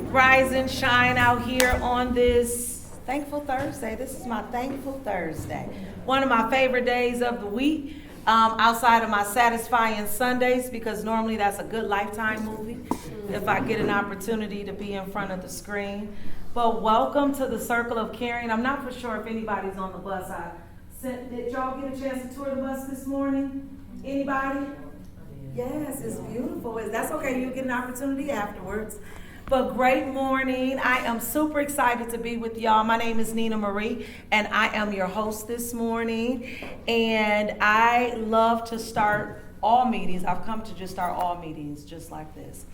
Rise and shine out here on this Thankful Thursday. This is my Thankful Thursday. One of my favorite days of the week, outside of my satisfying Sundays, because normally that's a good Lifetime movie if I get an opportunity to be in front of the screen. But welcome to the Circle of Caring. I'm not for sure if anybody's on the bus. Did y'all get a chance to tour the bus this morning? Anybody? Yes, it's beautiful. That's okay. You'll get an opportunity afterwards. But great morning. I am super excited to be with y'all. My name is Nina Marie, and I am your host this morning. And I love to start all meetings. I've come to just start all meetings just like this.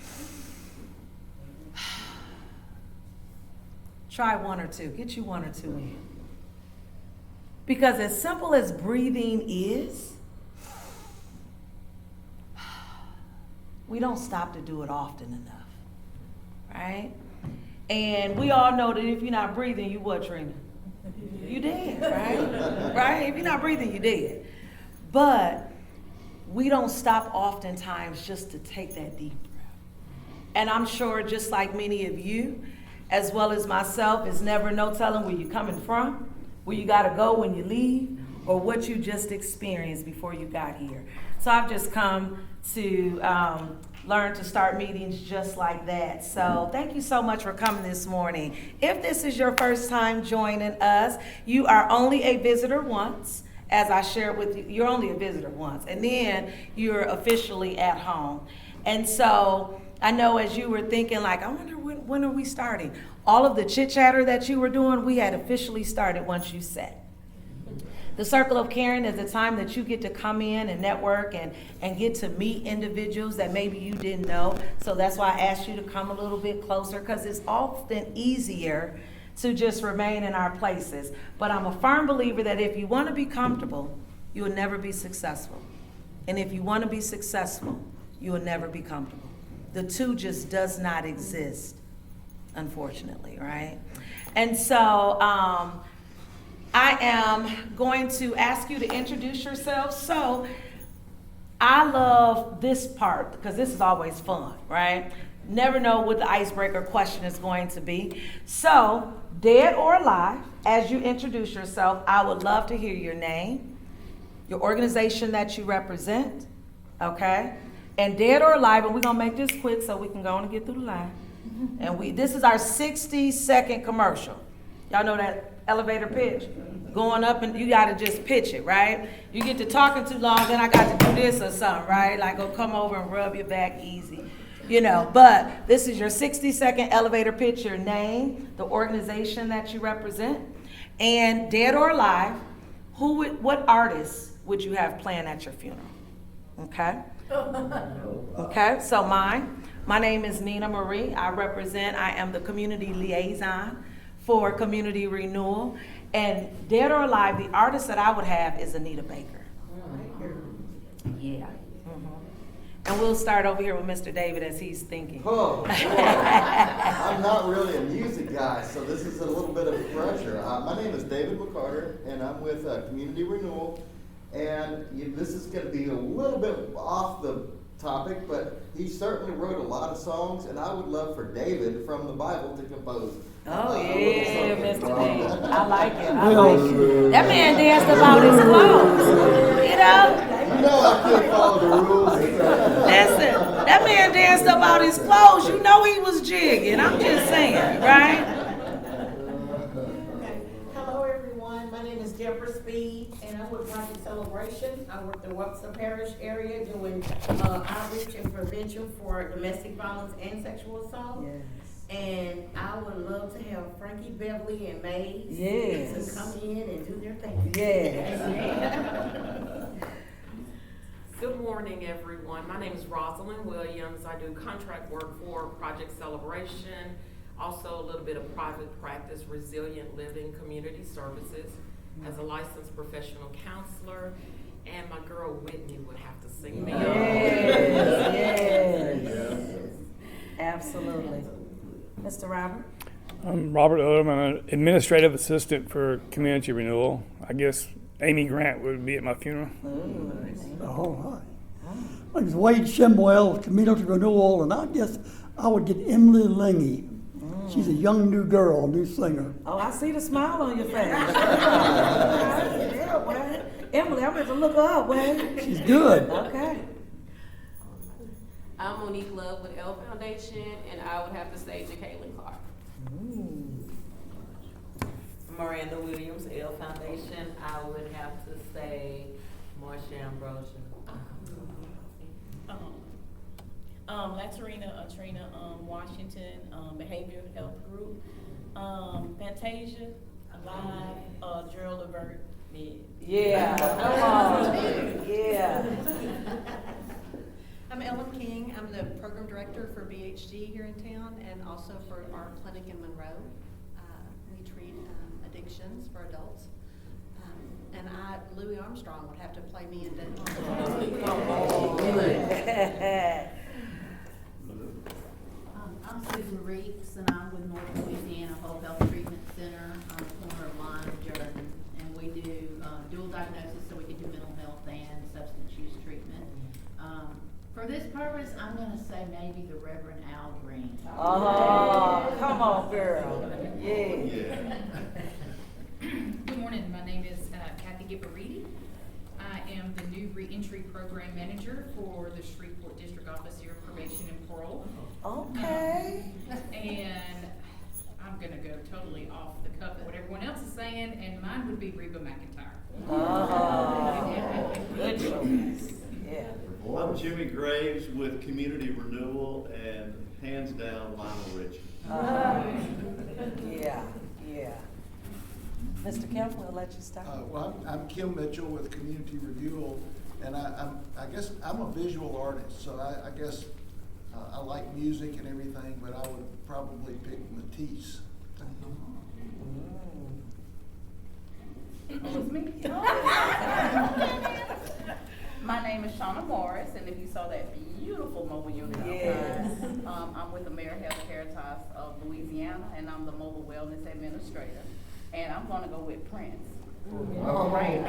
Try one or two. Get you one or two in. Because as simple as breathing is, we don't stop to do it often enough. Right? And we all know that if you're not breathing, you what, Trina? You dead, right? Right? If you're not breathing, you dead. But we don't stop oftentimes just to take that deep breath. And I'm sure just like many of you, as well as myself, it's never no telling where you're coming from, where you gotta go when you leave, or what you just experienced before you got here. So I've just come to learn to start meetings just like that. So thank you so much for coming this morning. If this is your first time joining us, you are only a visitor once. As I shared with you, you're only a visitor once, and then you're officially at home. And so I know as you were thinking, like, I wonder when are we starting? All of the chit chatter that you were doing, we had officially started once you sat. The Circle of Caring is a time that you get to come in and network and get to meet individuals that maybe you didn't know. So that's why I asked you to come a little bit closer, because it's often easier to just remain in our places. But I'm a firm believer that if you want to be comfortable, you will never be successful. And if you want to be successful, you will never be comfortable. The two just does not exist, unfortunately, right? And so, I am going to ask you to introduce yourself. So I love this part because this is always fun, right? Never know what the icebreaker question is going to be. So, dead or alive, as you introduce yourself, I would love to hear your name, your organization that you represent, okay? And dead or alive, and we're gonna make this quick so we can go on and get through the line. And this is our 60-second commercial. Y'all know that elevator pitch? Going up and you gotta just pitch it, right? You get to talking too long, then I got to do this or something, right? Like go come over and rub your back easy, But this is your 60-second elevator pitch, your name, the organization that you represent, and dead or alive, what artists would you have playing at your funeral? Okay? Okay, so my name is Nina Marie. I am the community liaison for Community Renewal. And dead or alive, the artist that I would have is Anita Baker. Yeah. And we'll start over here with Mr. David as he's thinking. Oh, I'm not really a music guy, so this is a little bit of pressure. My name is David McCarter, and I'm with Community Renewal. And this is going to be a little bit off the topic, but he certainly wrote a lot of songs, and I would love for David from the Bible to compose. Oh, yeah, Mr. David. I like it. That man danced about his clothes, You know I couldn't follow the rules. Listen, that man danced about his clothes. You know he was jigging. I'm just saying, right? Hello, everyone. My name is Deborah Speed, and I'm with Project Celebration. I work the Webster Parish area doing outreach and prevention for domestic violence and sexual assault. Yes. And I would love to have Frankie, Beverly, and Mays to come in and do their thing. Yes. Good morning, everyone. My name is Rosalind Williams. I do contract work for Project Celebration, also a little bit of private practice, resilient living, community services, as a licensed professional counselor. And my girl Whitney would have to sing me on. Yes. Absolutely. Mr. Robert? I'm Robert Odom. I'm an administrative assistant for Community Renewal. I guess Amy Grant would be at my funeral. All right. My name is Wade Shimwell, Community Renewal, and I guess I would get Emily Lingy. She's a young new girl, new singer. Oh, I see the smile on your face. Yeah, well, Emily, I'm going to look her up, well. She's good. Okay. I'm Monique Love with L Foundation, and I would have to say Jacqueline Clark. Miranda Williams, L Foundation. I would have to say Marsha Ambrosia. Latrina Trina Washington, Behavioral Health Group. Fantasia, Alive, Gerald Levert, Mid. Yeah, come on. Yeah. I'm Ellen King. I'm the program director for BHG here in town and also for our clinic in Monroe. We treat addictions for adults. And Louis Armstrong would have to play me in Denver. I'm Susan Reeks, and I'm with North Louisiana Whole Health Treatment Center on the corner of Lime and Jordan. And we do dual diagnosis, so we can do mental health and substance use treatment. For this purpose, I'm going to say maybe the Reverend Al Green. Oh, come on, girl. Yeah. Good morning. My name is Kathy Gippariti. I am the new reentry program manager for the Shreveport District Office here of Probation and Parole. Okay. And I'm going to go totally off the cuff of what everyone else is saying, and mine would be Reba McEntire. Oh, good choice. Yeah. I'm Jimmy Graves with Community Renewal, and hands down, Lionel Richie. Yeah. Mr. Kemp, we'll let you start. Well, I'm Kim Mitchell with Community Renewal, and I guess I'm a visual artist, so I guess I like music and everything, but I would probably pick Matisse. It's me. My name is Shauna Morris, and if you saw that beautiful mobile unit outside, I'm with the Mayor Health Caritas of Louisiana, and I'm the Mobile Wellness Administrator. And I'm going to go with Prince. Oh, right.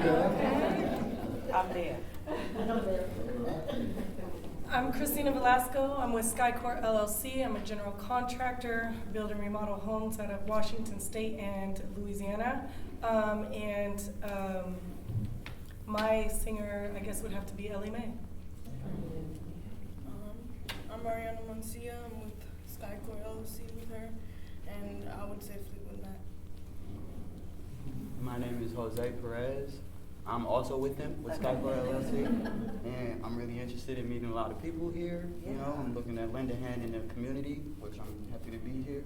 I'm there. I'm Christina Velasco. I'm with SkyCore LLC. I'm a general contractor, build and remodel homes out of Washington State and Louisiana. My singer, I guess, would have to be Ellie Mae. I'm Mariana Mancia. I'm with SkyCore LLC with her, and I would say Fleetwood Mac. My name is Jose Perez. I'm also with them, with SkyCore LLC, and I'm really interested in meeting a lot of people here. You know, I'm looking at lend a hand in the community, which I'm happy to be here.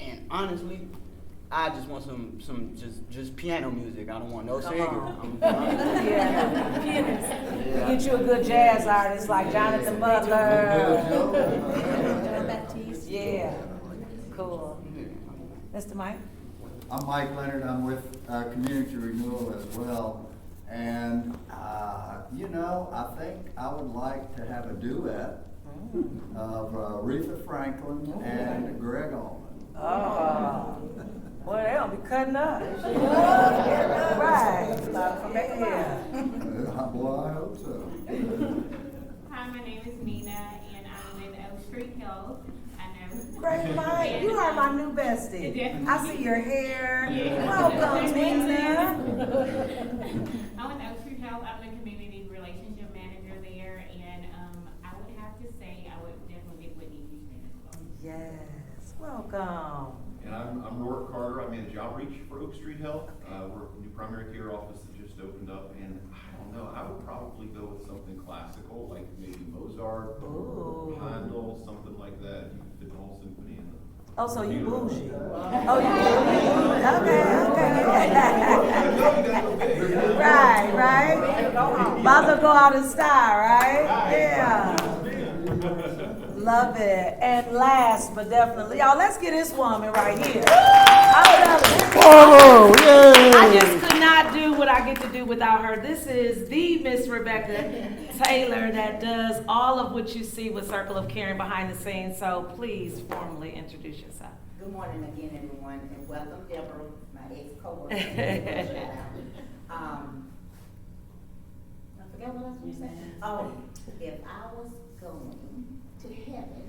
And honestly, I just want some just piano music. I don't want no singer. Pianist. Get you a good jazz artist like Jonathan Butler. Yeah. Cool. Mr. Mike? I'm Mike Leonard. I'm with Community Renewal as well. And, I think I would like to have a duet of Aretha Franklin and Greg Allman. Oh. Well, they'll be cutting up. Right. Well, I hope so. Hi, my name is Nina, and I'm with Oak Street Hills. Great Mike, you are my new bestie. I see your hair. Welcome, Nina. I'm with Oak Street Health. I'm the community relationship manager there, and I would have to say I would definitely get Whitney Houston as well. Yes, welcome. And I'm Rourke Carter. I manage outreach for Oak Street Health. We're a new primary care office that just opened up, and I don't know, I would probably go with something classical, like maybe Mozart or Handel, something like that. You could fit the whole symphony in the. Oh, so you bougie. Oh, you bougie. Okay. Right. About to go out in style, right? Yeah. Love it. And last but definitely, y'all, let's get this woman right here. I just could not do what I get to do without her. This is the Miss Rebecca Taylor that does all of what you see with Circle of Caring behind the scenes. So please formally introduce yourself. Good morning again, everyone, and welcome, Deborah, my ex-coworker. I forgot what I was going to say. Oh, if I was going to heaven,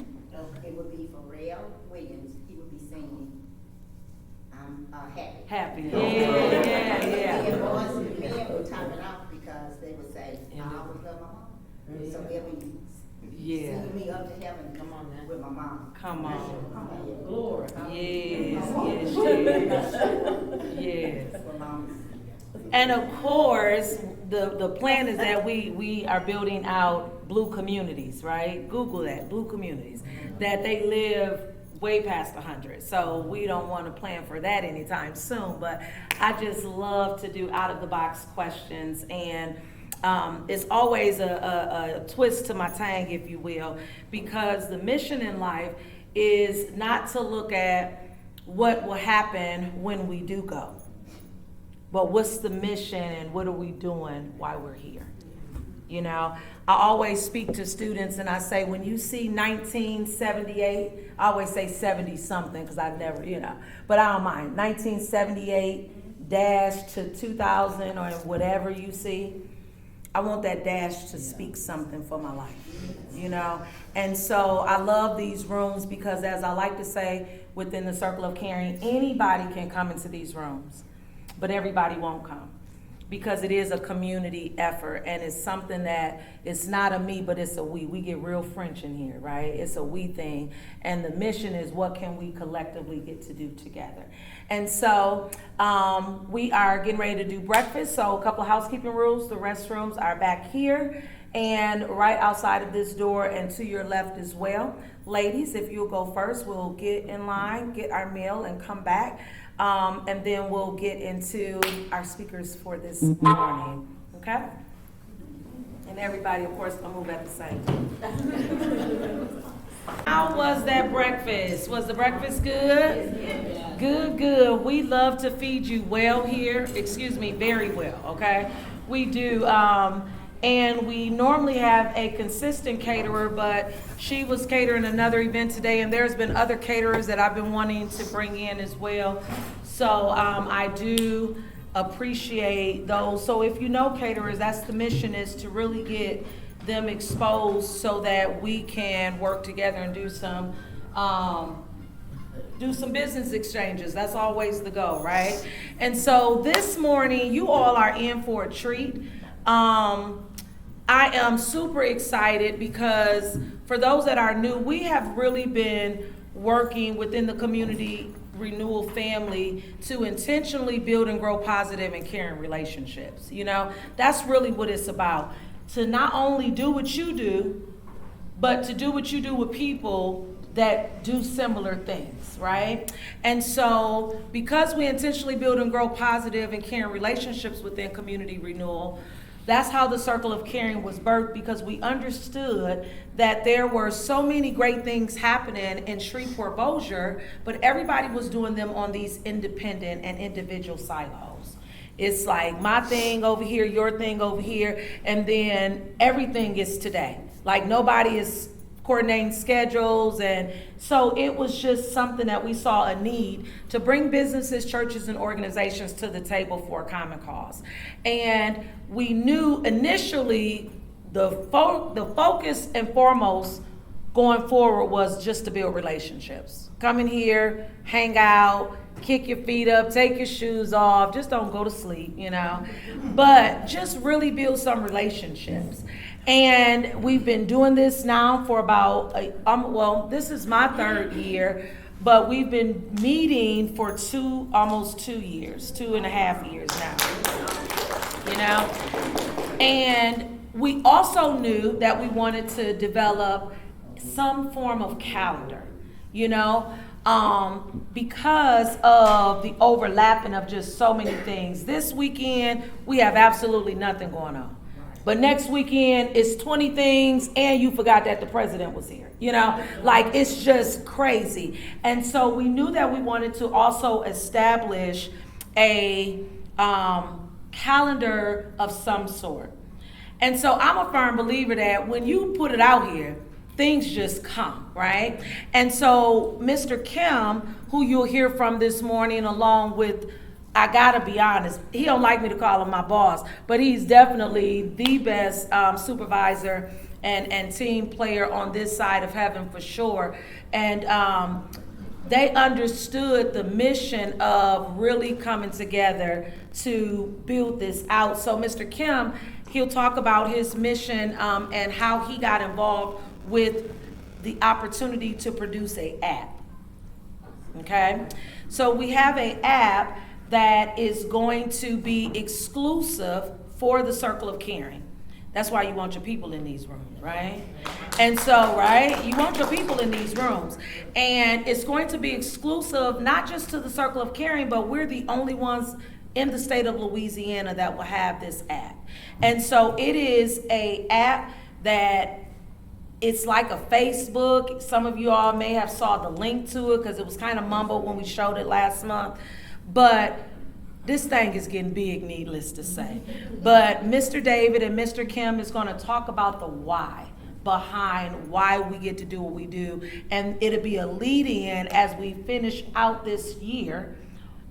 it would be Pharrell Williams. He would be singing happy. Yeah. The boys and the men would top it off because they would say, I always love my mom. So they'll be sending me up to heaven. Come on now. With my mom. Come on. Glory. Yes. And of course, the plan is that we are building out blue communities, right? Google that, blue communities, that they live way past 100. So we don't want to plan for that anytime soon, but I just love to do out of the box questions, and it's always a twist to my tang, if you will, because the mission in life is not to look at what will happen when we do go, but what's the mission and what are we doing while we're here? You know, I always speak to students and I say, when you see 1978, I always say 70 something because I never, but I don't mind. 1978 dash to 2000 or whatever you see, I want that dash to speak something for my life, And so I love these rooms because, as I like to say, within the circle of caring, anybody can come into these rooms, but everybody won't come. Because it is a community effort, and it's something that it's not a me, but it's a we. We get real French in here, right? It's a we thing. And the mission is, what can we collectively get to do together? And so we are getting ready to do breakfast. So a couple of housekeeping rules. The restrooms are back here and right outside of this door and to your left as well. Ladies, if you'll go first, we'll get in line, get our meal, and come back. And then we'll get into our speakers for this morning, okay? And everybody, of course, will move at the same time. How was that breakfast? Was the breakfast good? Good. We love to feed you well here. Very well, okay? We do. And we normally have a consistent caterer, but she was catering another event today, and there's been other caterers that I've been wanting to bring in as well. So I do appreciate those. So if you know caterers, that's the mission, is to really get them exposed so that we can work together and do some business exchanges. That's always the goal, right? And so this morning, you all are in for a treat. I am super excited because for those that are new, we have really been working within the community renewal family to intentionally build and grow positive and caring relationships. That's really what it's about. To not only do what you do, but to do what you do with people that do similar things, right? And so because we intentionally build and grow positive and caring relationships within community renewal, that's how the Circle of Caring was birthed, because we understood that there were so many great things happening in Shreveport-Bossier, but everybody was doing them on these independent and individual silos. It's like my thing over here, your thing over here, and then everything is today. Like nobody is coordinating schedules, and so it was just something that we saw a need to bring businesses, churches, and organizations to the table for a common cause. And we knew initially the focus and foremost going forward was just to build relationships. Come in here, hang out, kick your feet up, take your shoes off, just don't go to sleep, but just really build some relationships. And we've been doing this now for about, this is my third year, but we've been meeting for almost 2 years, 2.5 years now, And we also knew that we wanted to develop some form of calendar, because of the overlapping of just so many things. This weekend, we have absolutely nothing going on. But next weekend, it's 20 things, and you forgot that the president was here. It's just crazy. And so we knew that we wanted to also establish a calendar of some sort. And so I'm a firm believer that when you put it out here, things just come, right? And so Mr. Kim, who you'll hear from this morning, along with, I gotta be honest, he don't like me to call him my boss, but he's definitely the best supervisor and team player on this side of heaven for sure. And they understood the mission of really coming together to build this out. So Mr. Kim, he'll talk about his mission and how he got involved with the opportunity to produce an app. Okay, so we have an app that is going to be exclusive for the Circle of Caring. That's why you want your people in these rooms, right? And so, right, you want your people in these rooms. And it's going to be exclusive, not just to the Circle of Caring, but we're the only ones in the state of Louisiana that will have this app. And so it is a app that it's like a Facebook. Some of you all may have saw the link to it because it was kind of mumbled when we showed it last month. But this thing is getting big, needless to say. But Mr. David and Mr. Kim is going to talk about the why behind why we get to do what we do. And it'll be a lead-in as we finish out this year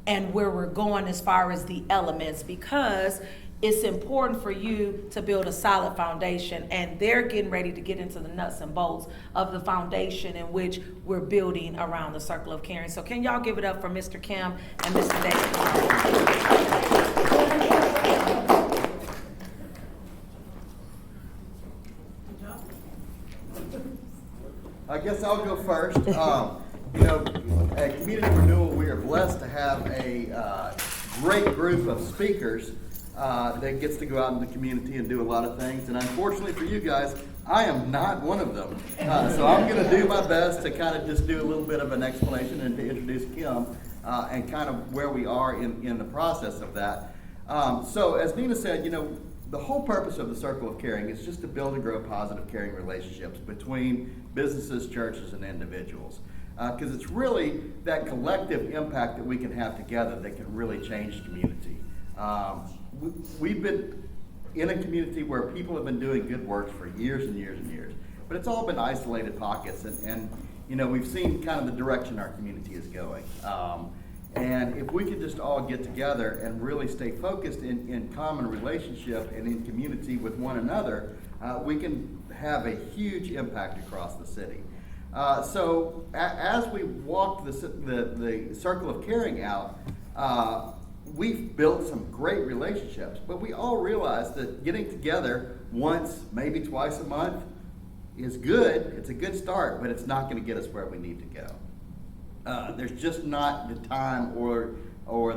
and where we're going as far as the elements, because it's important for you to build a solid foundation, and they're getting ready to get into the nuts and bolts of the foundation in which we're building around the Circle of Caring. So can y'all give it up for Mr. Kim and Mr. David? I guess I'll go first. You know, at Community Renewal, we are blessed to have a great group of speakers that gets to go out in the community and do a lot of things. And unfortunately for you guys, I am not one of them. So I'm going to do my best to kind of just do a little bit of an explanation and to introduce Kim and kind of where we are in the process of that. So as Nina said, you know, the whole purpose of the Circle of Caring is just to build and grow positive caring relationships between businesses, churches, and individuals. Because it's really that collective impact that we can have together that can really change community. We've been in a community where people have been doing good work for years and years and years, but it's all been isolated pockets, and you know, we've seen kind of the direction our community is going. And if we could just all get together and really stay focused in common relationship and in community with one another, we can have a huge impact across the city. So as we walked the Circle of Caring out, we've built some great relationships, but we all realize that getting together once, maybe twice a month is good. It's a good start, but it's not going to get us where we need to go. There's just not the time or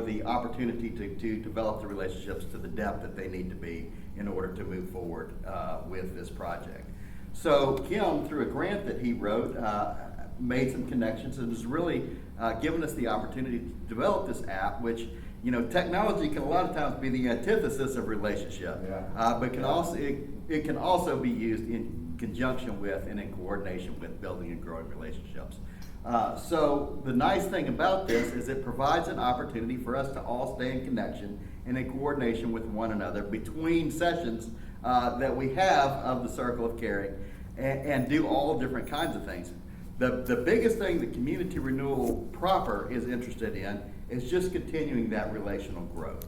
the opportunity to develop the relationships to the depth that they need to be in order to move forward with this project. So Kim, through a grant that he wrote, made some connections and has really given us the opportunity to develop this app, which, you know, technology can a lot of times be the antithesis of relationship, but it can also be used in conjunction with and in coordination with building and growing relationships. So the nice thing about this is it provides an opportunity for us to all stay in connection and in coordination with one another between sessions that we have of the Circle of Caring and do all different kinds of things. The biggest thing that Community Renewal proper is interested in is just continuing that relational growth.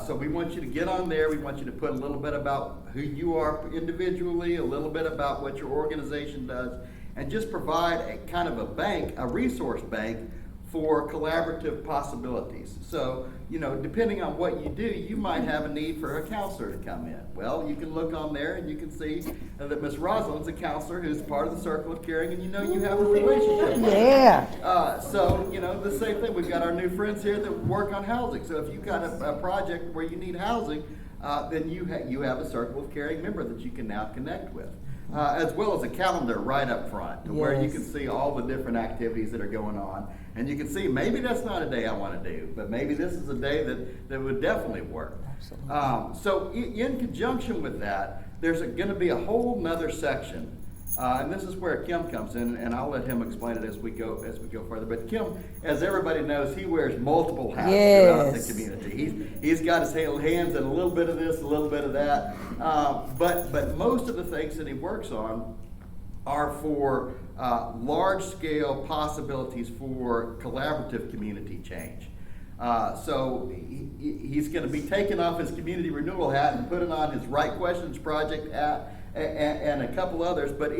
So we want you to get on there. We want you to put a little bit about who you are individually, a little bit about what your organization does, and just provide a kind of a bank, a resource bank for collaborative possibilities. So, you know, depending on what you do, you might have a need for a counselor to come in. Well, you can look on there and you can see that Miss Rosalind's a counselor who's part of the Circle of Caring, and you know you have a relationship with her. So, you know, the same thing. We've got our new friends here that work on housing. So if you've got a project where you need housing, then you have a Circle of Caring member that you can now connect with. As well as a calendar right up front to where you can see all the different activities that are going on. And you can see maybe that's not a day I want to do, but maybe this is a day that would definitely work. So in conjunction with that, there's going to be a whole nother section. And this is where Kim comes in, and I'll let him explain it as we go further. But Kim, as everybody knows, he wears multiple hats throughout the community. He's got his hands in a little bit of this, a little bit of that. But most of the things that he works on are for large-scale possibilities for collaborative community change. So he's going to be taking off his Community Renewal hat and putting on his Right Questions Project hat and a couple others. But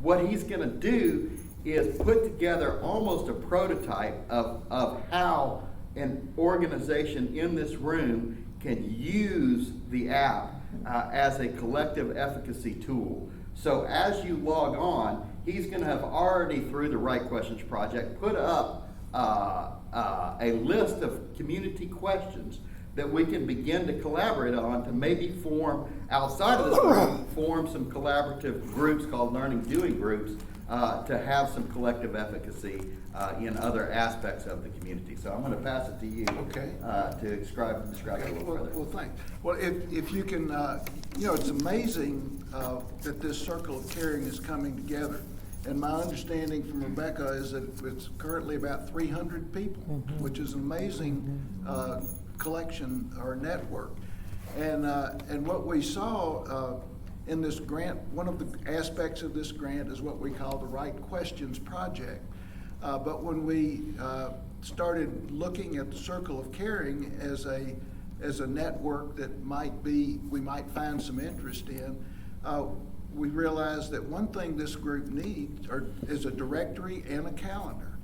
what he's going to do is put together almost a prototype of how an organization in this room can use the app as a collective efficacy tool. So as you log on, he's going to have already, through the Right Questions Project, put up a list of community questions that we can begin to collaborate on to maybe form, outside of this room, form some collaborative groups called learning doing groups to have some collective efficacy in other aspects of the community. So I'm going to pass it to you to describe it a little further. Well, thanks. Well, if you can, you know, it's amazing that this circle of caring is coming together. And my understanding from Rebecca is that it's currently about 300 people, which is an amazing collection or network. And what we saw in this grant, one of the aspects of this grant is what we call the Right Questions Project. But when we started looking at the Circle of Caring as a network that we might find some interest in, we realized that one thing this group needs is a directory and a calendar.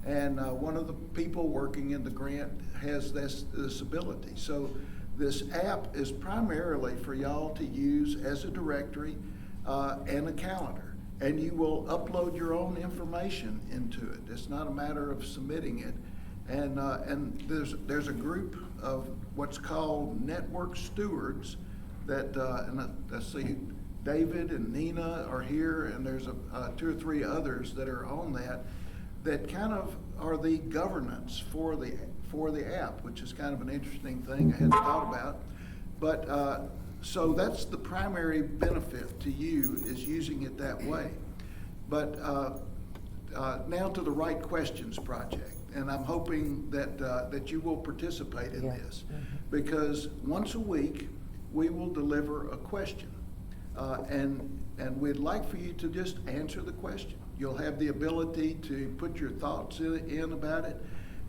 And one of the people working in the grant has this ability. So this app is primarily for y'all to use as a directory and a calendar. And you will upload your own information into it. It's not a matter of submitting it. And there's a group of what's called network stewards that, let's see, David and Nina are here, and there's 2 or 3 others that are on that kind of are the governance for the app, which is kind of an interesting thing I hadn't thought about. But so that's the primary benefit to you, is using it that way. But now to the Right Questions Project, and I'm hoping that you will participate in this, because once a week we will deliver a question. And we'd like for you to just answer the question. You'll have the ability to put your thoughts in about it.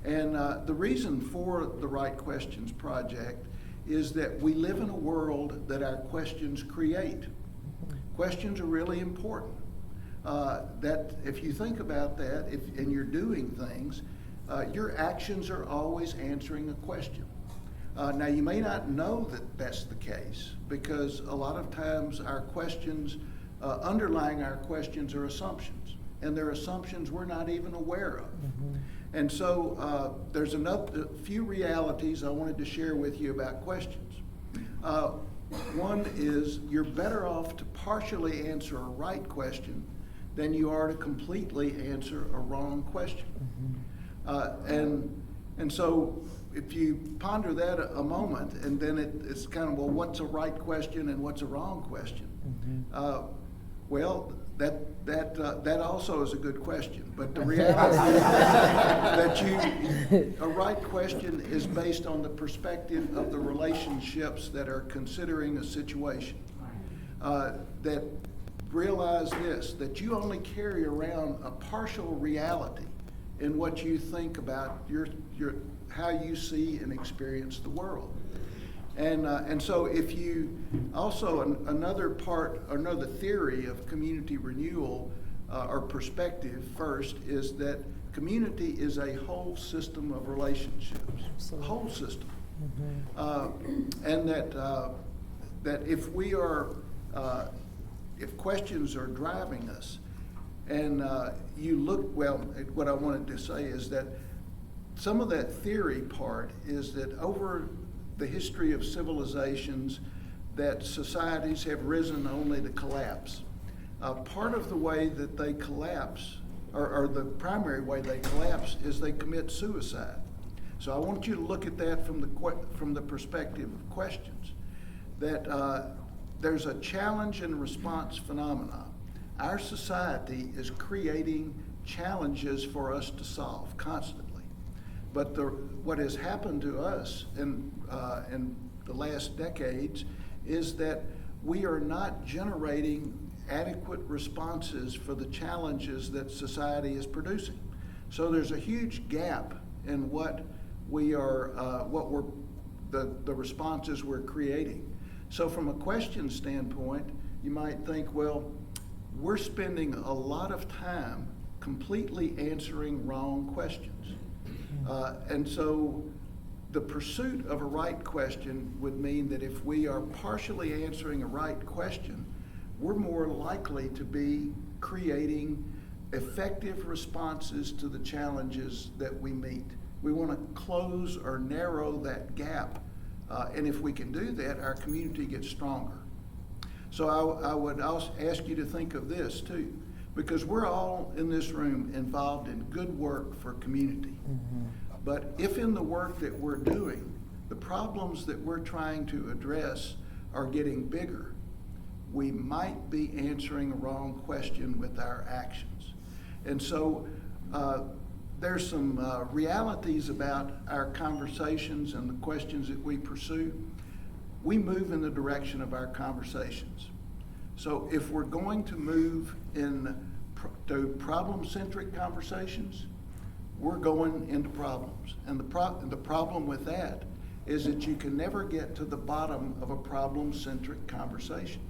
And the reason for the Right Questions Project is that we live in a world that our questions create. Questions are really important. That if you think about that, and you're doing things, your actions are always answering a question. Now, you may not know that that's the case, because a lot of times our questions, underlying our questions, are assumptions, and they're assumptions we're not even aware of. And so there's a few realities I wanted to share with you about questions. One is you're better off to partially answer a right question than you are to completely answer a wrong question. And so if you ponder that a moment, and then it's kind of, well, what's a right question and what's a wrong question? Well, that also is a good question, but the reality is that a right question is based on the perspective of the relationships that are considering a situation. That realize this, that you only carry around a partial reality in what you think about how you see and experience the world. And so if you also, another theory of community renewal or perspective first is that community is a whole system of relationships. Absolutely. A whole system. And that if we are, if questions are driving us, and you look, well, what I wanted to say is that some of that theory part is that over the history of civilizations, that societies have risen only to collapse. Part of the way that they collapse, or the primary way they collapse, is they commit suicide. So I want you to look at that from the perspective of questions. That there's a challenge and response phenomenon. Our society is creating challenges for us to solve constantly. But what has happened to us in the last decades is that we are not generating adequate responses for the challenges that society is producing. So there's a huge gap in what the responses we're creating. So from a question standpoint, you might think, well, we're spending a lot of time completely answering wrong questions. And so the pursuit of a right question would mean that if we are partially answering a right question, we're more likely to be creating effective responses to the challenges that we meet. We want to close or narrow that gap. And if we can do that, our community gets stronger. So I would also ask you to think of this too, because we're all in this room involved in good work for community. But if in the work that we're doing, the problems that we're trying to address are getting bigger, we might be answering a wrong question with our actions. And so there's some realities about our conversations and the questions that we pursue. We move in the direction of our conversations. So if we're going to move to problem-centric conversations, we're going into problems. And the problem with that is that you can never get to the bottom of a problem-centric conversation.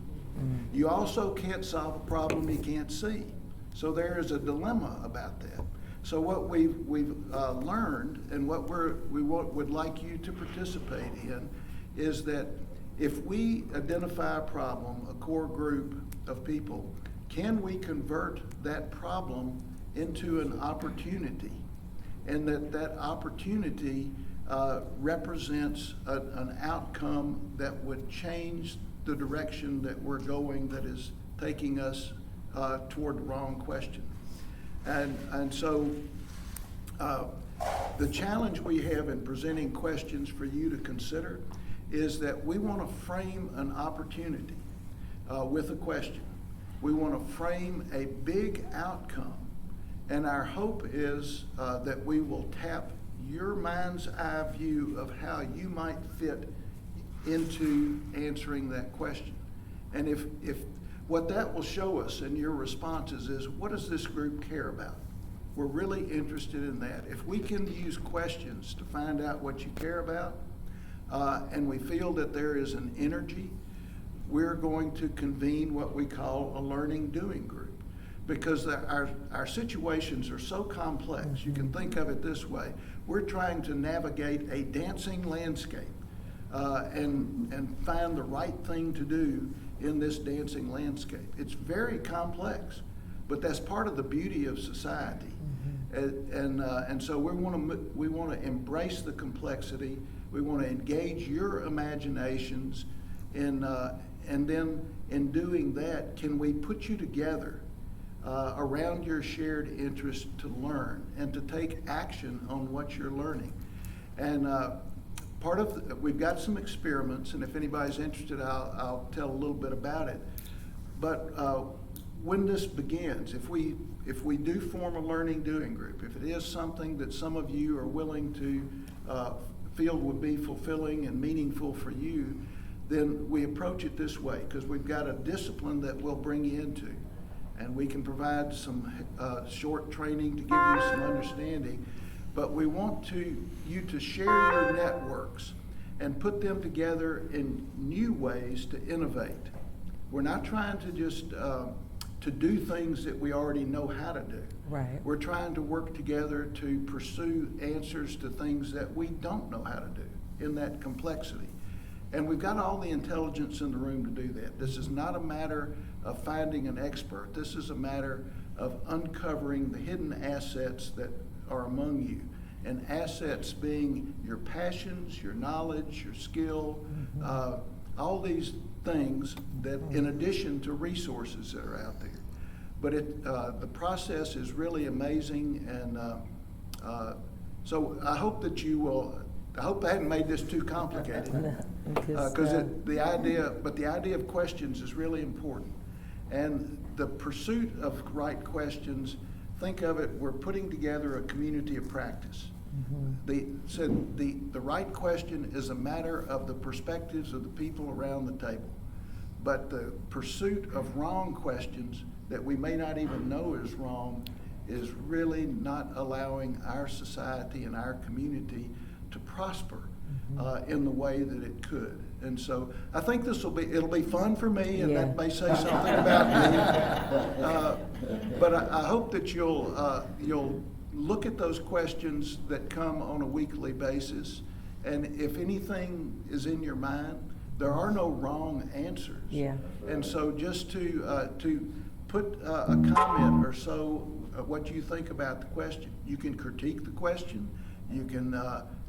You also can't solve a problem you can't see. So there is a dilemma about that. So what we've learned and what we would like you to participate in is that if we identify a problem, a core group of people, can we convert that problem into an opportunity? And that opportunity represents an outcome that would change the direction that we're going, that is taking us toward the wrong question. And so the challenge we have in presenting questions for you to consider is that we want to frame an opportunity with a question. We want to frame a big outcome. And our hope is that we will tap your mind's eye view of how you might fit into answering that question. And if what that will show us in your responses is, what does this group care about? We're really interested in that. If we can use questions to find out what you care about, and we feel that there is an energy, we're going to convene what we call a learning doing group. Because our situations are so complex. You can think of it this way. We're trying to navigate a dancing landscape and find the right thing to do in this dancing landscape. It's very complex, but that's part of the beauty of society. And so we want to embrace the complexity. We want to engage your imaginations, and then in doing that, can we put you together around your shared interest to learn and to take action on what you're learning. And we've got some experiments, and if anybody's interested, I'll tell a little bit about it. But when this begins, if we do form a learning doing group, if it is something that some of you are willing to feel would be fulfilling and meaningful for you, then we approach it this way, because we've got a discipline that we'll bring you into. And we can provide some short training to give you some understanding. But we want you to share your networks and put them together in new ways to innovate. We're not trying to just to do things that we already know how to do. Right. We're trying to work together to pursue answers to things that we don't know how to do in that complexity. And we've got all the intelligence in the room to do that. This is not a matter of finding an expert. This is a matter of uncovering the hidden assets that are among you. And assets being your passions, your knowledge, your skill, all these things that in addition to resources that are out there. But the process is really amazing, and so I hope that you will. I hope I hadn't made this too complicated, because the idea of questions is really important, and the pursuit of right questions. Think of it. We're putting together a community of practice. The right question is a matter of the perspectives of the people around the table, but the pursuit of wrong questions that we may not even know is wrong is really not allowing our society and our community to prosper in the way that it could. And so I think it'll be fun for me, and Yeah. that may say something about me. But I hope that you'll look at those questions that come on a weekly basis, and if anything is in your mind, there are no wrong answers. Yeah. And so just to put a comment or so what you think about the question. You can critique the question, you can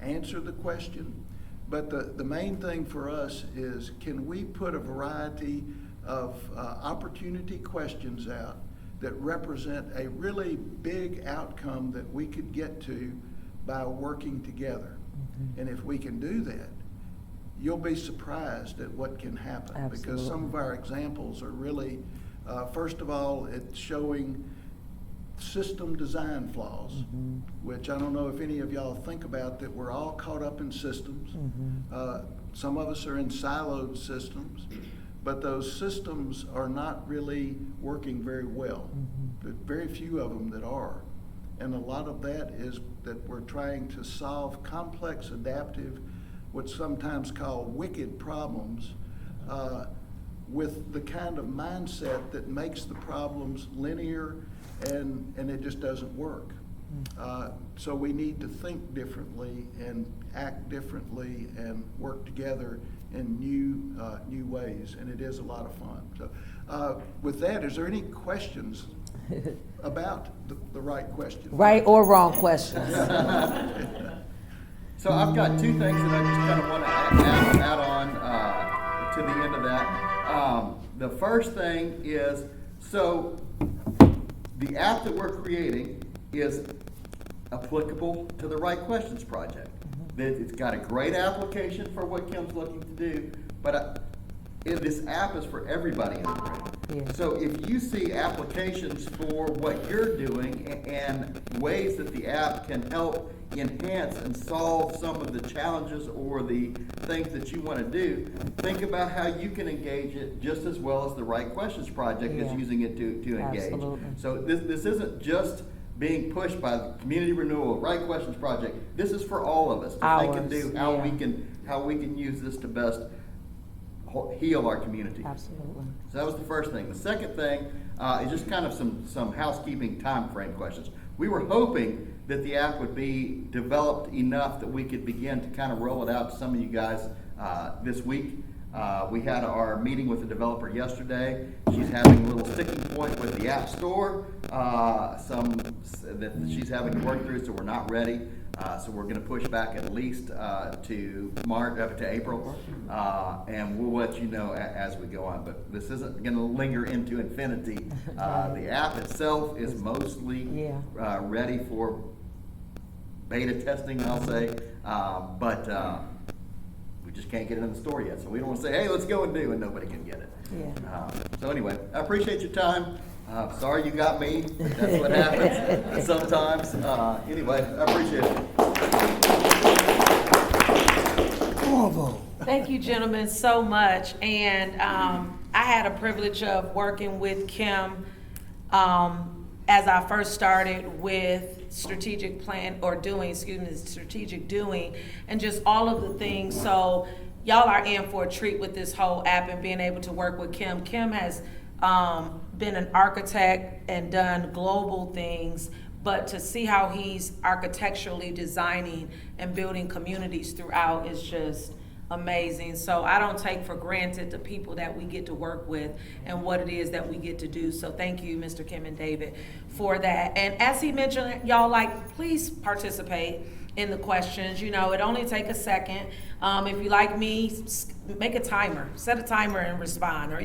answer the question, but the main thing for us is, can we put a variety of opportunity questions out that represent a really big outcome that we could get to by working together? Mm-hmm. And if we can do that, you'll be surprised at what can happen. Absolutely. Because some of our examples are really, first of all, it's showing system design flaws, mm-hmm. which I don't know if any of y'all think about, that we're all caught up in systems. Mm-hmm. Some of us are in siloed systems, but those systems are not really working very well. Mm-hmm. There's very few of them that are. And a lot of that is that we're trying to solve complex, adaptive, what's sometimes called wicked problems, with the kind of mindset that makes the problems linear, and it just doesn't work. So we need to think differently and act differently and work together in new ways, and it is a lot of fun. So with that, is there any questions about the right question? Right or wrong questions? So I've got two things that I just kind of want to add on to the end of that. The first thing is, so the app that we're creating is applicable to the Right Questions project. It's got a great application for what Kim's looking to do, but this app is for everybody in the room. Yeah. So if you see applications for what you're doing and ways that the app can help enhance and solve some of the challenges or the things that you want to do, think about how you can engage it just as well as the Right Questions project is using it to engage. Absolutely. So this isn't just being pushed by the Community Renewal, Right Questions project. This is for all of us to think and do how we can use this to best heal our community. Absolutely. So that was the first thing. The second thing is just kind of some housekeeping time frame questions. We were hoping that the app would be developed enough that we could begin to kind of roll it out to some of you guys this week. We had our meeting with the developer yesterday. She's having a little sticking point with the App Store, some that she's having to work through, so we're not ready. So we're going to push back at least to April, and we'll let you know as we go on. But this isn't going to linger into infinity. The app itself is mostly ready for beta testing, I'll say, but we just can't get it in the store yet. So we don't want to say, hey, let's go and do, and nobody can get it. Yeah. So anyway, I appreciate your time. Sorry you got me, but that's what happens sometimes. Anyway, I appreciate it. Bravo. Thank you, gentlemen, so much. And I had a privilege of working with Kim as I first started with strategic doing, and just all of the things. So y'all are in for a treat with this whole app and being able to work with Kim. Kim has been an architect and done global things, but to see how he's architecturally designing and building communities throughout is just amazing. So I don't take for granted the people that we get to work with and what it is that we get to do. So thank you, Mr. Kim and David, for that. And as he mentioned, y'all, please participate in the questions. You know, it only take a second. If you like me, make a timer, set a timer and respond, or,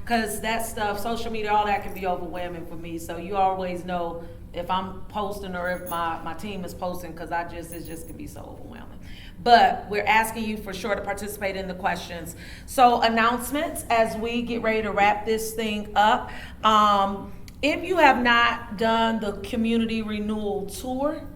because that stuff, social media, all that can be overwhelming for me. So you always know if I'm posting or if my team is posting, because it just can be so overwhelming. But we're asking you for sure to participate in the questions. So announcements as we get ready to wrap this thing up. If you have not done the Community Renewal Tour,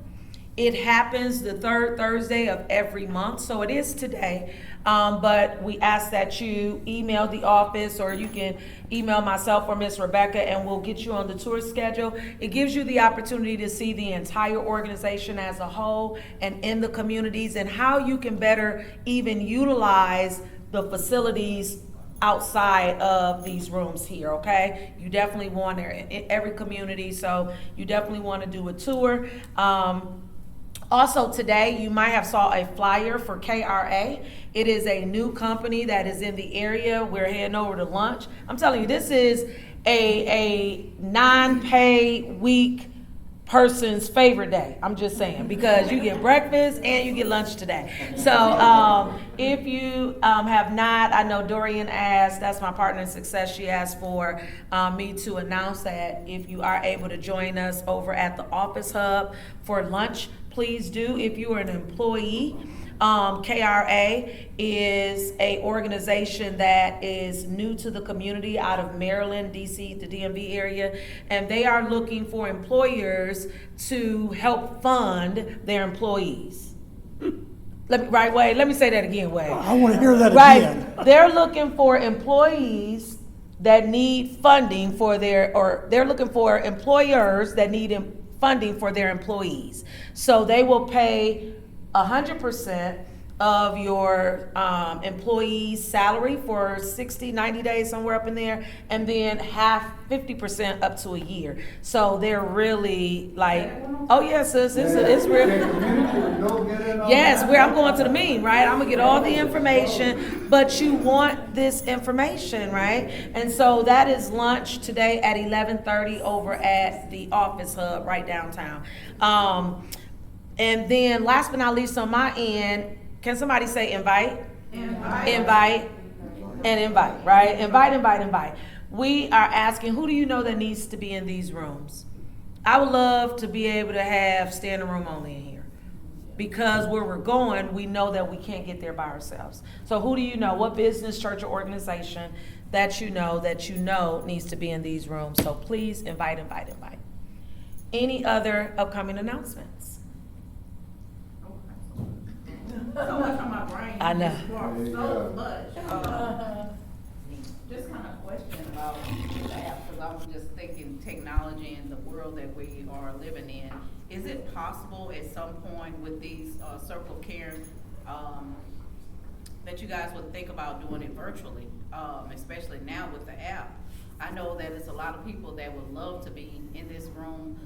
it happens the third Thursday of every month, so it is today. But we ask that you email the office, or you can email myself or Miss Rebecca, and we'll get you on the tour schedule. It gives you the opportunity to see the entire organization as a whole and in the communities, and how you can better even utilize the facilities outside of these rooms here, okay? You definitely want there in every community, so you definitely want to do a tour. Also today, you might have saw a flyer for KRA. It is a new company that is in the area. We're heading over to lunch. I'm telling you, this is a non-pay week person's favorite day. I'm just saying, because you get breakfast and you get lunch today. So if you have not, I know Dorian asked, that's my partner in success, she asked for me to announce that if you are able to join us over at the Office Hub for lunch, please do. If you are an employee, KRA is a organization that is new to the community out of Maryland, DC, the DMV area, and they are looking for employers to help fund their employees. Let me say that again, Wade. I want to hear that again. They're looking for employees that need funding for they're looking for employers that need funding for their employees. So they will pay 100% of your employee's salary for 60, 90 days, somewhere up in there, and then 50% up to a year. So they're really like, oh yes, sis, it's real. Yes, I'm going to the meeting, right? I'm gonna get all the information, but you want this information, right? And so that is lunch today at 11:30 over at the Office Hub right downtown. And then last but not least on my end, can somebody say invite? Invite and invite, right? Invite. We are asking, who do you know that needs to be in these rooms? I would love to be able to have standing room only in here. Because where we're going, we know that we can't get there by ourselves. So who do you know? What business, church, or organization that you know needs to be in these rooms? So please invite. Any other upcoming announcements? So much on my brain. I know. So much. Just kind of question about the app, because I was just thinking technology and the world that we are living in. Is it possible at some point with these Circle of Caring that you guys would think about doing it virtually, especially now with the app? I know that it's a lot of people that would love to be in this room.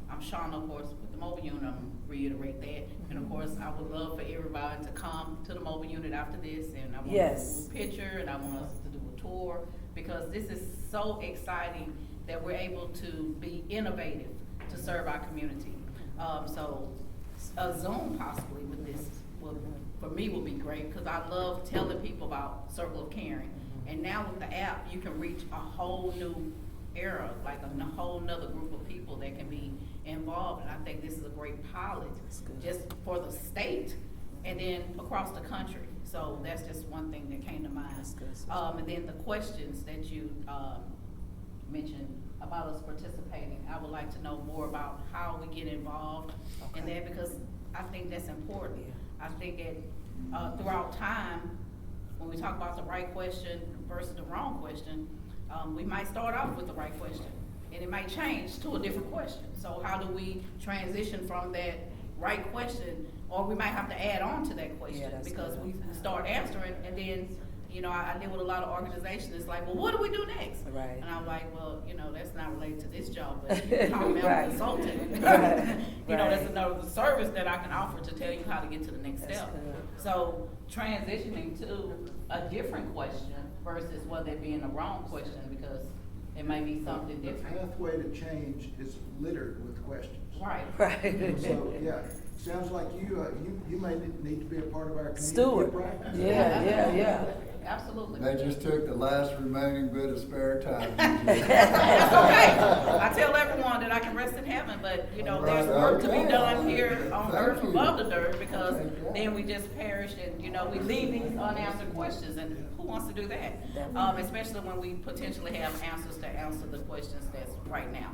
I'm Shauna, of course, with the mobile unit, I'm reiterate that. And of course, I would love for everybody to come to the mobile unit after this, and I want us to do a picture, and I want us to do a tour, because this is so exciting that we're able to be innovative to serve our community. So a Zoom possibly with this, for me, would be great, because I love telling people about Circle of Caring. And now with the app, you can reach a whole new era, like a whole nother group of people that can be involved. And I think this is a great pilot just for the state and then across the country. So that's just one thing that came to mind. And then the questions that you mentioned about us participating, I would like to know more about how we get involved in that, because I think that's important. I think that throughout time, when we talk about the right question versus the wrong question, we might start off with the right question, and it might change to a different question. So how do we transition from that right question, or we might have to add on to that question, because we start answering, and then, you know, I deal with a lot of organizations. It's like, well, what do we do next? Right. And I'm like, well, you know, that's not related to this job, but you can call me a consultant. You know, that's another service that I can offer to tell you how to get to the next step. So transitioning to a different question versus whether it being the wrong question, because it may be something different. The pathway to change is littered with questions. Right. So, yeah, sounds like you may need to be a part of our community Steward. practice. Yeah. Absolutely. They just took the last remaining bit of spare time. That's okay. I tell everyone that I can rest in heaven, but you know, there's work to be done here on earth above the dirt, because then we just perish, and you know, we leave these unanswered questions, and who wants to do that? Especially when we potentially have answers to answer the questions that's right now.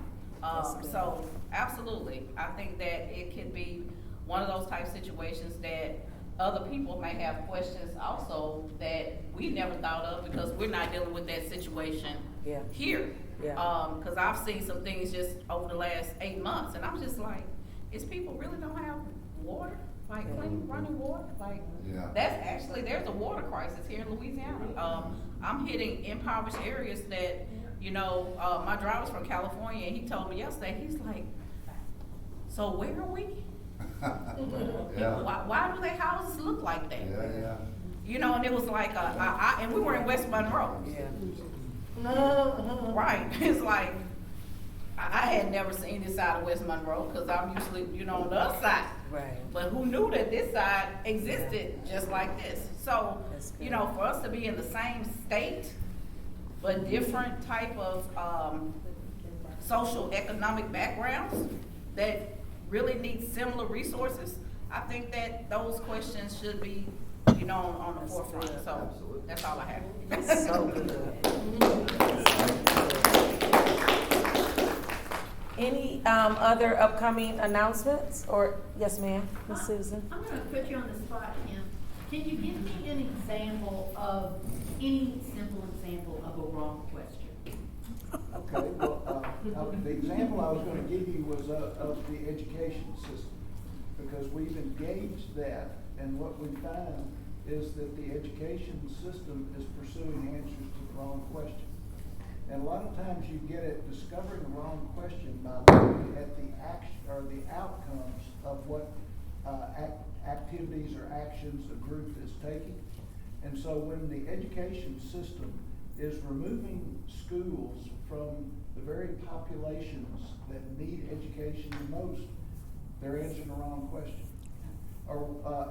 So absolutely, I think that it can be one of those type situations that other people may have questions also that we never thought of, because we're not dealing with that situation here. Because I've seen some things just over the last 8 months, and I'm just like, is people really don't have water? like clean running water, like, Yeah. that's actually, there's a water crisis here in Louisiana. I'm hitting impoverished areas that, you know, my driver's from California, and he told me yesterday, he's like, so where are we? Yeah. Why do their houses look like that? Yeah. You know, and it was like, and we were in West Monroe. Yeah. Right, it's like, I had never seen this side of West Monroe, cause I'm usually, you know, on the other side. Right. But who knew that this side existed just like this? So, you know, for us to be in the same state, but different type of, social economic backgrounds that really need similar resources, I think that those questions should be, you know, on the forefront. So, that's all I have. So Any other upcoming announcements? Or, yes, ma'am, Ms. Susan? I'm gonna put you on the spot, Kim. Can you give me an example of, any simple example of a wrong question? Okay, well, the example I was gonna give you was of the education system, because we've engaged that, and what we found is that the education system is pursuing answers to the wrong question. And a lot of times you get at discovering the wrong question by looking at the action or the outcomes of what activities or actions a group is taking. And so when the education system is removing schools from the very populations that need education the most, they're answering the wrong question.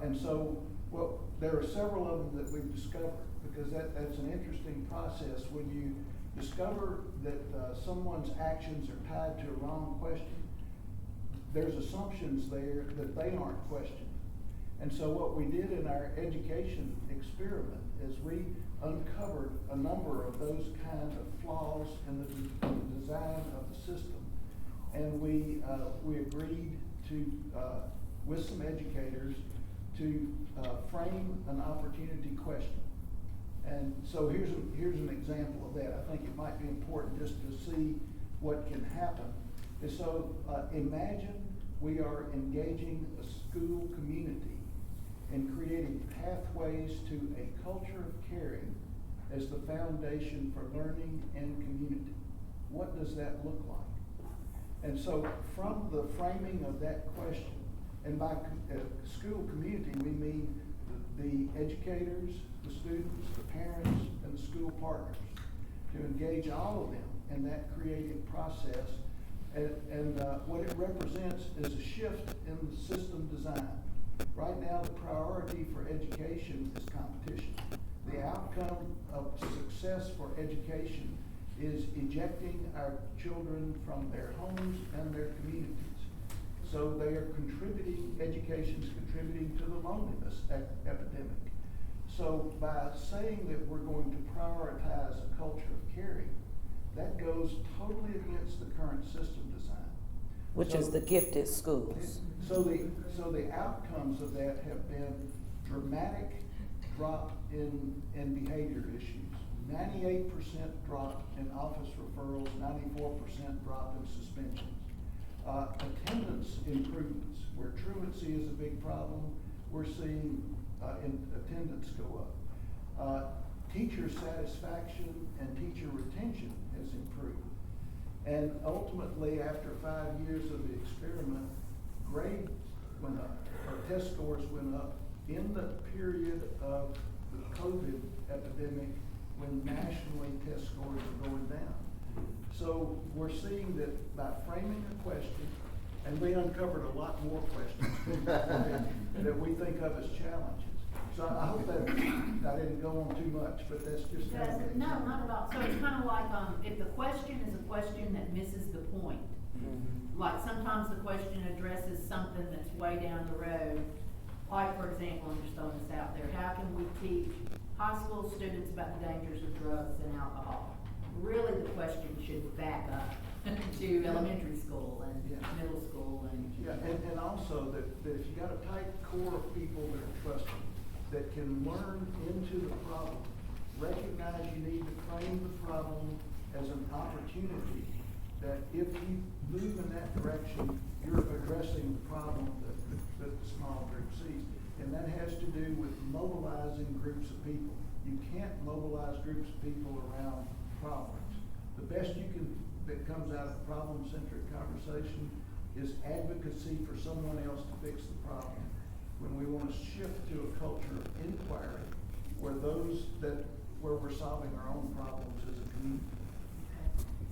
And so, well, there are several of them that we've discovered, because that's an interesting process. When you discover that someone's actions are tied to a wrong question, there's assumptions there that they aren't questioned. And so what we did in our education experiment is we uncovered a number of those kind of flaws in the design of the system. And we agreed to, with some educators, to frame an opportunity question. And so here's an example of that. I think it might be important just to see what can happen. And so imagine we are engaging a school community in creating pathways to a culture of caring as the foundation for learning and community. What does that look like? And so from the framing of that question, and by school community we mean the educators, the students, the parents, and the school partners, to engage all of them in that creative process. And what it represents is a shift in the system design. Right now, the priority for education is competition. The outcome of success for education is ejecting our children from their homes and their communities. So they are contributing, education's contributing to the loneliness epidemic. So by saying that we're going to prioritize a culture of caring, that goes totally against the current system design. Which is the gifted schools. So the outcomes of that have been dramatic drop in behavior issues. 98% drop in office referrals, 94% drop in suspensions. Attendance improvements, where truancy is a big problem, we're seeing attendance go up. Teacher satisfaction and teacher retention has improved. And ultimately, after 5 years of the experiment, grades went up, or test scores went up in the period of the COVID epidemic, when nationally test scores are going down. So we're seeing that by framing a question, and we uncovered a lot more questions that we think of as challenges. So I hope that I didn't go on too much, but that's just kind of No, not at all. So it's kind of like, if the question is a question that misses the point, like sometimes the question addresses something that's way down the road. Like, for example, I'm just throwing this out there, how can we teach high school students about the dangers of drugs and alcohol? Really, the question should back up to elementary school and middle school and. Yeah, and also that if you got a tight core of people that are trusted, that can learn into the problem, recognize you need to frame the problem as an opportunity, that if you move in that direction, you're addressing the problem that that the small group sees. And that has to do with mobilizing groups of people. You can't mobilize groups of people around problems. The best that comes out of problem-centric conversation is advocacy for someone else to fix the problem. When we want to shift to a culture of inquiry, where we're solving our own problems as a community.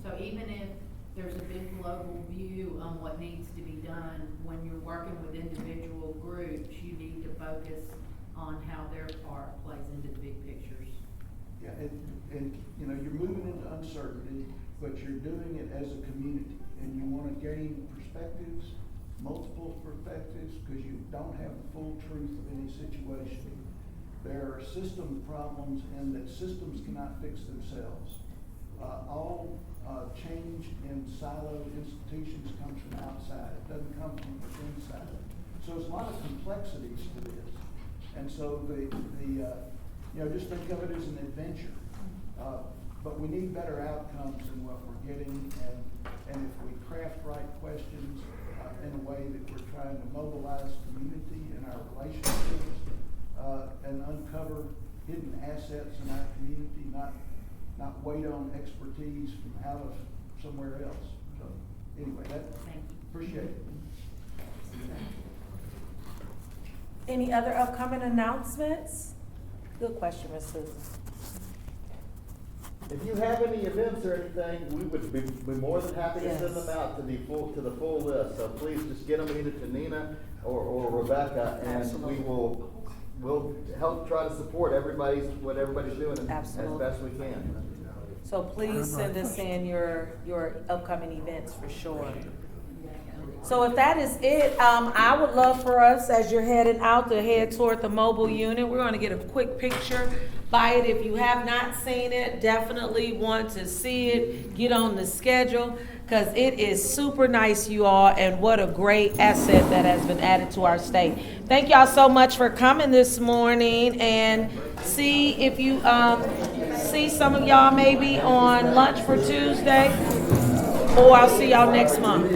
So even if there's a big global view on what needs to be done, when you're working with individual groups, you need to focus on how their part plays into the big pictures. Yeah, and you know, you're moving into uncertainty, but you're doing it as a community, and you want to gain perspectives, multiple perspectives, because you don't have the full truth of any situation. There are system problems, and that systems cannot fix themselves. All change in siloed institutions comes from outside. It doesn't come from within inside. So there's a lot of complexities to this, and so just think of it as an adventure. But we need better outcomes than what we're getting, and if we craft right questions in a way that we're trying to mobilize community and our relationships and uncover hidden assets in our community, not wait on expertise from out of somewhere else. So anyway, appreciate it. Any other upcoming announcements? Good question, Ms. Susan. If you have any events or anything, we would be more than happy to send them out to the full list. So please just get them either to Nina or Rebecca, and we'll help try to support what everybody's doing as best we can. So please send us in your upcoming events for sure. So if that is it, I would love for us, as you're heading out, to head toward the mobile unit. We're going to get a quick picture by it. If you have not seen it, definitely want to see it. Get on the schedule, because it is super nice, you all, and what a great asset that has been added to our state. Thank y'all so much for coming this morning, and see if you see some of y'all maybe on lunch for Tuesday, or I'll see y'all next month.